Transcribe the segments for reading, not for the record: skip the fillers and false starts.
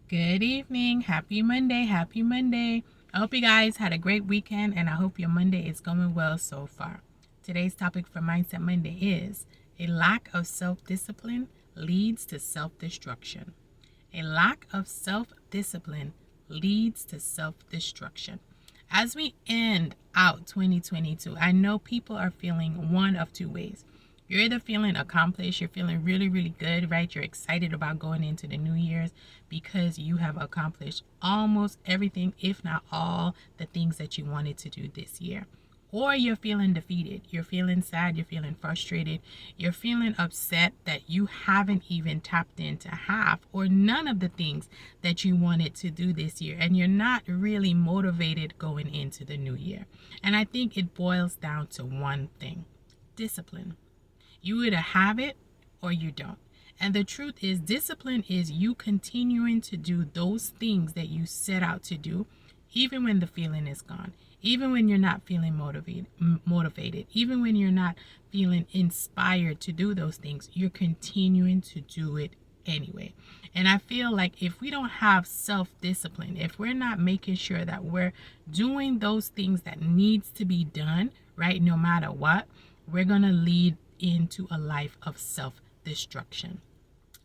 Good evening. Happy Monday. Happy Monday. I hope you guys had a great weekend and I hope your Monday is going well so far. Today's topic for Mindset Monday is a lack of self-discipline leads to self-destruction. A lack of self-discipline leads to self-destruction. As we end out 2022, I know people are feeling one of two ways. You're either feeling accomplished, you're feeling really, really good, right? You're excited about going into the new year's because you have accomplished almost everything, if not all, the things that you wanted to do this year. Or you're feeling defeated, you're feeling sad, you're feeling frustrated, you're feeling upset that you haven't even tapped into half or none of the things that you wanted to do this year, and you're not really motivated going into the new year. And I think it boils down to one thing: discipline. You either have it or you don't. And the truth is, discipline is you continuing to do those things that you set out to do, even when the feeling is gone, even when you're not feeling motivated, even when you're not feeling inspired to do those things, you're continuing to do it anyway. And I feel like if we don't have self-discipline, if we're not making sure that we're doing those things that needs to be done, right, no matter what, we're going to lead into a life of self-destruction.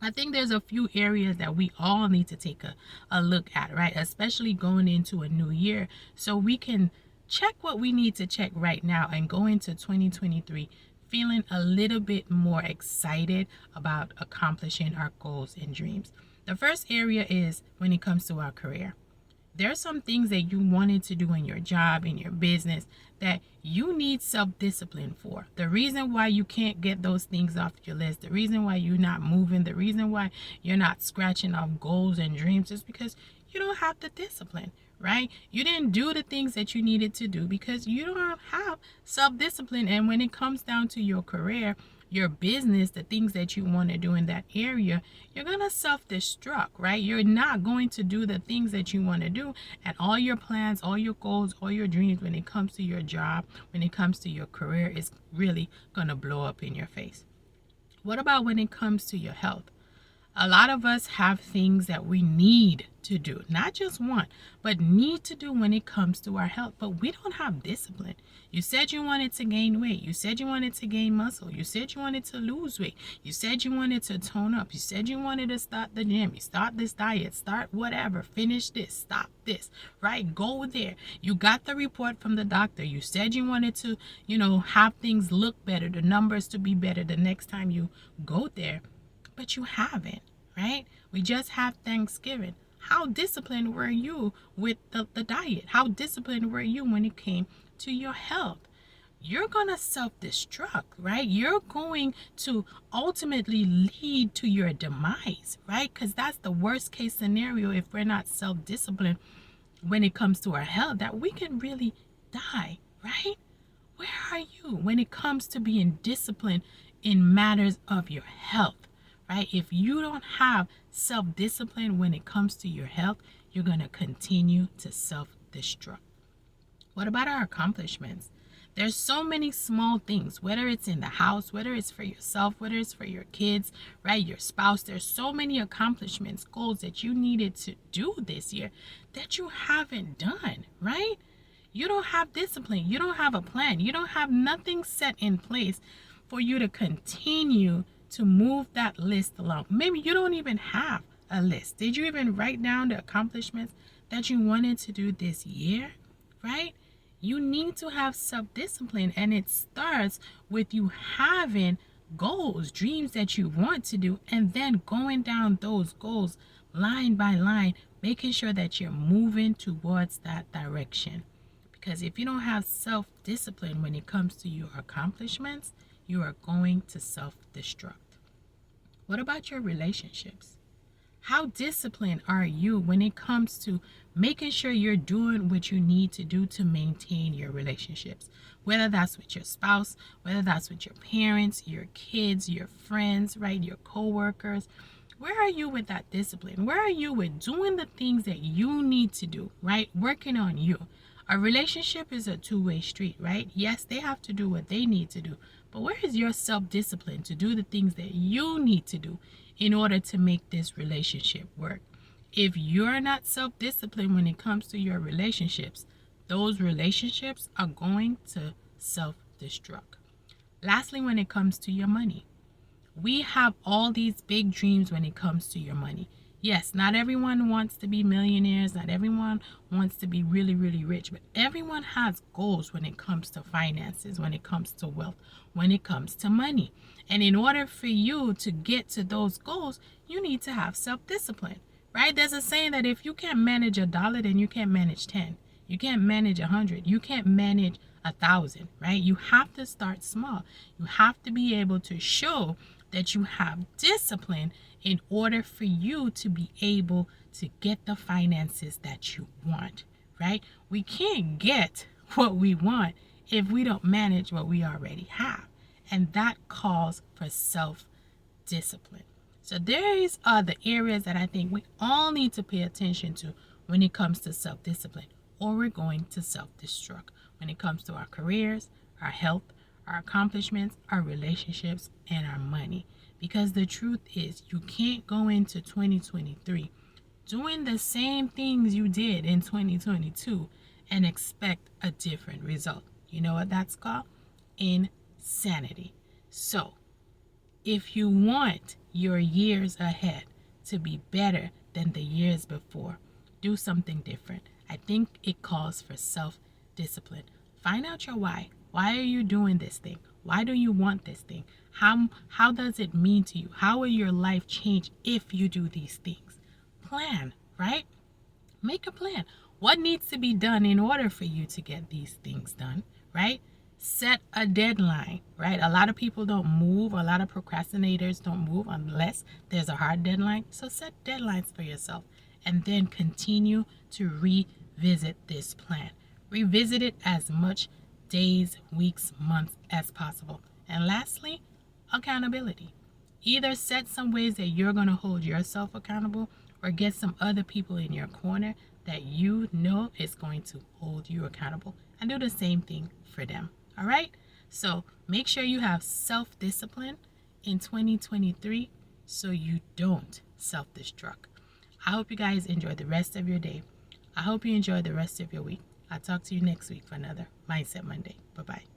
I think there's a few areas that we all need to take a look at, right? Especially going into a new year, so we can check what we need to check right now and go into 2023 feeling a little bit more excited about accomplishing our goals and dreams. The first area is when it comes to our career. There are some things that you wanted to do in your job, in your business, that you need self-discipline for. The reason why you can't get those things off your list, the reason why you're not moving, the reason why you're not scratching off goals and dreams is because you don't have the discipline, right? You didn't do the things that you needed to do because you don't have self-discipline. And when it comes down to your career, your business, the things that you want to do in that area, you're going to self-destruct, right? You're not going to do the things that you want to do, and all your plans, all your goals, all your dreams when it comes to your job, when it comes to your career, is really going to blow up in your face. What about when it comes to your health? A lot of us have things that we need to do, not just want, but need to do when it comes to our health, but we don't have discipline. You said you wanted to gain weight. You said you wanted to gain muscle. You said you wanted to lose weight. You said you wanted to tone up. You said you wanted to start the gym. You start this diet, start whatever, finish this, stop this, right? Go there. You got the report from the doctor. You said you wanted to, have things look better, the numbers to be better the next time you go there. But you haven't, right? We just had Thanksgiving. How disciplined were you with the diet? How disciplined were you when it came to your health? You're going to self-destruct, right? You're going to ultimately lead to your demise, right? Because that's the worst case scenario if we're not self-disciplined when it comes to our health, that we can really die, right? Where are you when it comes to being disciplined in matters of your health? Right? If you don't have self-discipline when it comes to your health, you're going to continue to self-destruct. What about our accomplishments? There's so many small things, whether it's in the house, whether it's for yourself, whether it's for your kids, right? Your spouse. There's so many accomplishments, goals that you needed to do this year that you haven't done, right? You don't have discipline. You don't have a plan. You don't have nothing set in place for you to continue to move that list along. Maybe you don't even have a list. Did you even write down the accomplishments that you wanted to do this year, right? You need to have self-discipline, and it starts with you having goals, dreams that you want to do, and then going down those goals line by line, making sure that you're moving towards that direction. Because if you don't have self-discipline when it comes to your accomplishments, you are going to self-destruct. What about your relationships? How disciplined are you when it comes to making sure you're doing what you need to do to maintain your relationships? Whether that's with your spouse, whether that's with your parents, your kids, your friends, right? Your coworkers. Where are you with that discipline? Where are you with doing the things that you need to do, right? Working on you. A relationship is a two-way street, right? Yes, they have to do what they need to do. But where is your self-discipline to do the things that you need to do in order to make this relationship work? If you're not self-disciplined when it comes to your relationships, those relationships are going to self-destruct. Lastly, when it comes to your money, we have all these big dreams when it comes to your money. Yes, not everyone wants to be millionaires. Not everyone wants to be really, really rich. But everyone has goals when it comes to finances, when it comes to wealth, when it comes to money. And in order for you to get to those goals, you need to have self-discipline, right? There's a saying that if you can't manage $1, then you can't manage 10. You can't manage 100. You can't manage 1,000, right? You have to start small. You have to be able to show that you have discipline in order for you to be able to get the finances that you want, right? We can't get what we want if we don't manage what we already have. And that calls for self-discipline. So these are the areas that I think we all need to pay attention to when it comes to self-discipline, or we're going to self-destruct when it comes to our careers, our health, our accomplishments, our relationships, and our money. Because the truth is, you can't go into 2023 doing the same things you did in 2022 and expect a different result. You know what that's called? Insanity. So, if you want your years ahead to be better than the years before, do something different. I think it calls for self-discipline. Find out your why. Why are you doing this thing? Why do you want this thing? How does it mean to you? How will your life change if you do these things? Plan, right? Make a plan. What needs to be done in order for you to get these things done, right? Set a deadline, right? A lot of people don't move. A lot of procrastinators don't move unless there's a hard deadline. So set deadlines for yourself and then continue to revisit this plan. Revisit it as much days, weeks, months as possible. And lastly, accountability. Either set some ways that you're going to hold yourself accountable, or get some other people in your corner that you know is going to hold you accountable, and do the same thing for them. All right? So make sure you have self-discipline in 2023 so you don't self-destruct. I hope you guys enjoy the rest of your day. I hope you enjoy the rest of your week. I'll talk to you next week for another Mindset Monday. Bye-bye.